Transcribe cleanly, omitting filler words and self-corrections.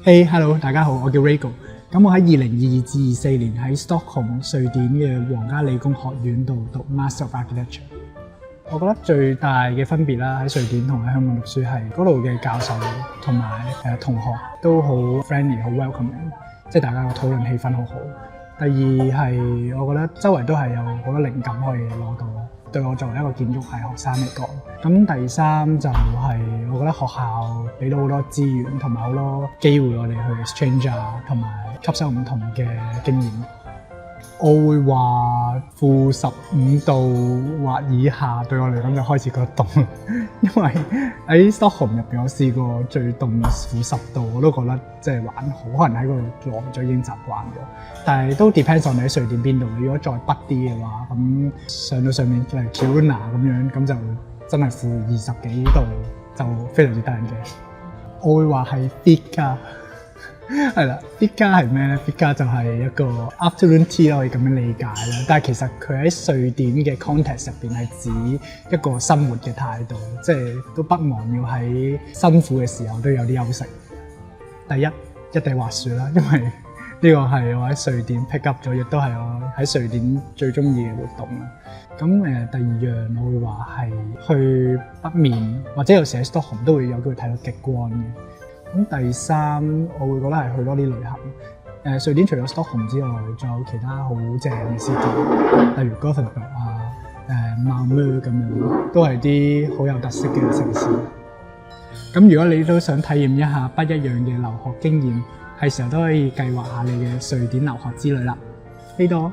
Hello， 大家好，我叫 Rago。咁我喺2022至24年喺 Stockholm 瑞典嘅皇家理工學院度讀 Master of Architecture。我覺得最大嘅分別啦，喺瑞典同喺香港讀書係嗰度嘅教授同埋同學都好 friendly、好 welcoming， 即係大家個討論氣氛好好。第二係我覺得周圍都係有好多靈感可以攞到，對我作為一個建築系學生嚟講。咁第三就係我覺得學校俾到好多資源同埋好多機會我哋去 exchange 啊，同埋吸收唔同嘅經驗。我會話-15度或以下對我嚟講就開始覺得凍，因為喺 Stockholm 入邊我試過最凍-10度，我都覺得即係還好，可能喺嗰度耐咗已經習慣咗。但係都 depends on 你喺瑞典邊度。如果再北啲嘅話，咁上到上面例如 Kiruna 咁樣，咁就真係-20幾度，就非常之得人驚。我會話係 Fika。係啦 Fika 係咩咧 ？Fika 就係一個 afternoon tea 可以咁樣理解啦。但係其實佢喺瑞典嘅 context 入邊係指一個生活嘅態度，即係都不忘要喺辛苦嘅時候都有啲休息。第一定滑雪啦，因為呢個係我喺瑞典 pick up 咗，亦都係我喺瑞典最中意嘅活動啦。咁第二樣我會話係去北面，或者有時喺 Stockholm 都會有機會睇到極光嘅。咁第三，我會覺得係去多啲旅行。瑞典除咗 Stockholm 之外，仲有其他好正嘅 city， 例如 Gothenburg 啊、Malmö 咁樣，都係啲好有特色嘅城市。咁如果你都想體驗一下不一樣嘅留學經驗，係時候都可以計劃下你嘅瑞典留學之旅啦。呢度。